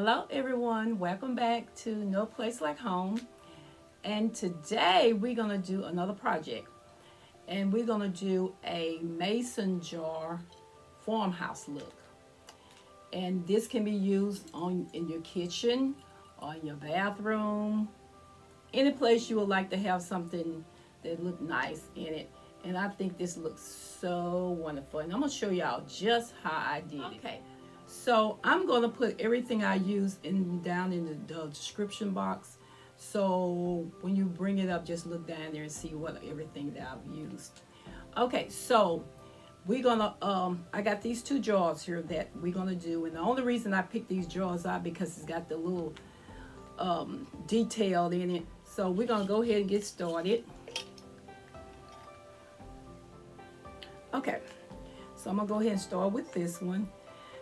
Hello, everyone. Welcome back to No Place Like Home. And today we're going to do another project. And we're going to do a mason jar farmhouse look. And this can be used on in your kitchen, or in your bathroom, any place you would like to have something that look nice in it. And I think this looks so wonderful. And I'm going to show y'all just how I did it. Okay. So I'm going to put everything I use in down in the description box. So when you bring it up, just look down there and see what everything that I've used. Okay, so we're gonna I got these two jars here that we're gonna do, and the only reason I picked these jars out because it's got the little detailed in it. So we're gonna go ahead and get started. Okay, so I'm gonna go ahead and start with this one.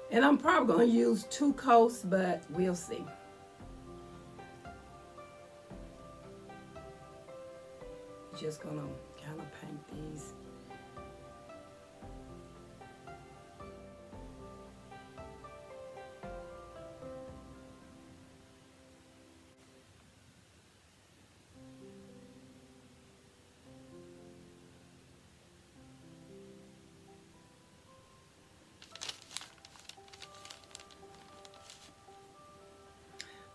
And I'm probably going to use two coats, but we'll see. Just going to kind of paint these.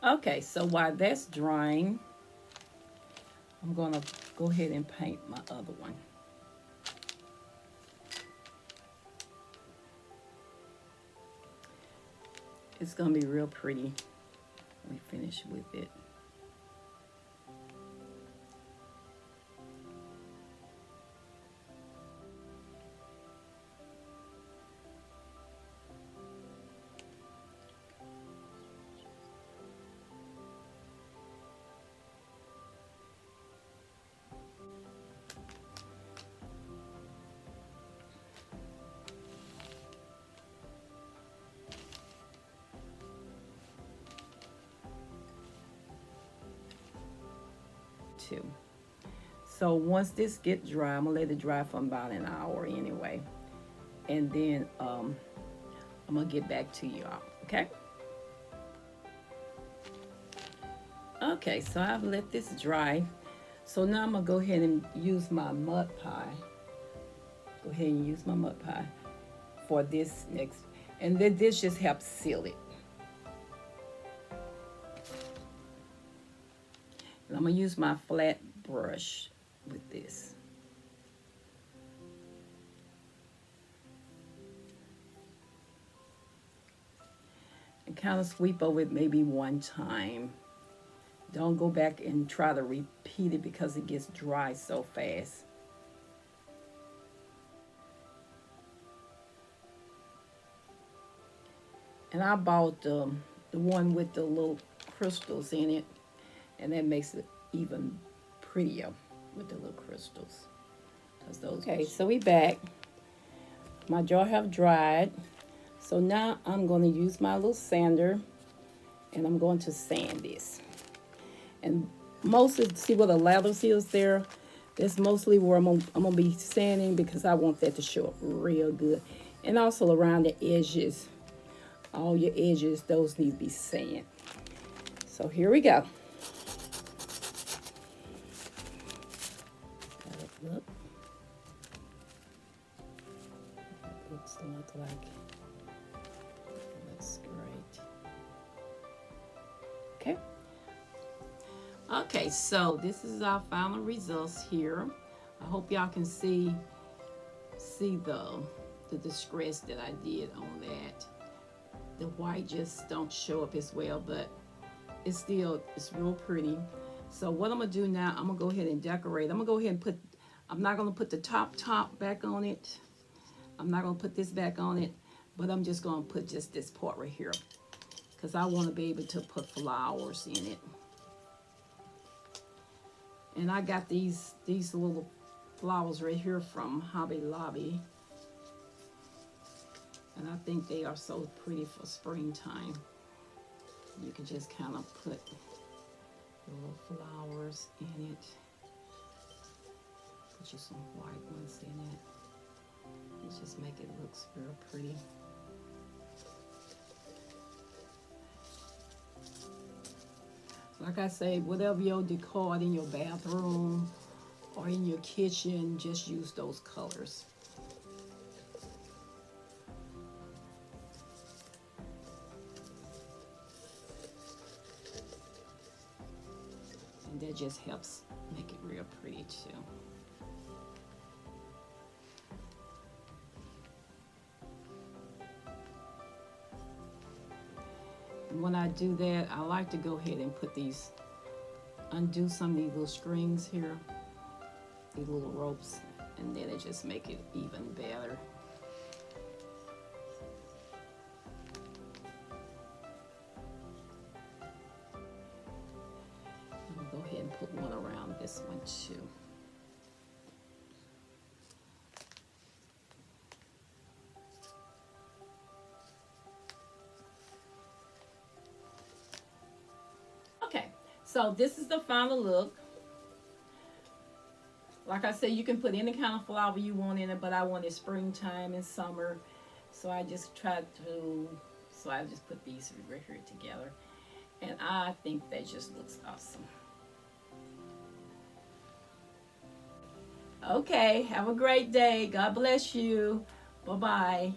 Okay, so while that's drying, I'm going to go ahead and paint my other one. It's going to be real pretty when we finish with it. Too. So once this gets dry, I'm gonna let it dry for about an hour anyway, and then I'm gonna get back to y'all. Okay. Okay, so I've let this dry. So now I'm gonna go ahead and use my mud pie. Go ahead and use my mud pie for this next, and then this just helps seal it. And I'm gonna use my flat brush with this. And kind of sweep over it maybe one time. Don't go back and try to repeat it because it gets dry so fast. And I bought the one with the little crystals in it, and that makes it even prettier with the little crystals. Okay, so we back. My jar have dried. So now I'm going to use my little sander, and I'm going to sand this. And mostly, see where the lattice is there? That's mostly where I'm gonna be sanding because I want that to show up real good. And also around the edges, all your edges, those need to be sand. So here we go. Look. It looks like it looks great. Okay. Okay, so this is our final results here. I hope y'all can see the distress that I did on that. The white just don't show up as well, but it's real pretty. So what I'm gonna do now, I'm gonna go ahead and decorate. I'm gonna go ahead and put, I'm not gonna put the top back on it. I'm not gonna put this back on it, but I'm just gonna put just this part right here because I want to be able to put flowers in it. And I got these little flowers right here from Hobby Lobby. And I think they are so pretty for springtime. You can just kind of put the little flowers in it. Put you some white ones in it. And just make it look real pretty. Like I say, whatever your decor in your bathroom or in your kitchen, just use those colors. And that just helps make it real pretty too. When I do that, I like to go ahead and put these, undo some of these little strings here, these little ropes, and then it just make it even better. I'll go ahead and put one around this one too. Okay, so this is the final look. Like I said, you can put any kind of flower you want in it, but I wanted springtime and summer, so I just put these right here together, and I think that just looks awesome. Okay, have a great day. God bless you. Bye-bye.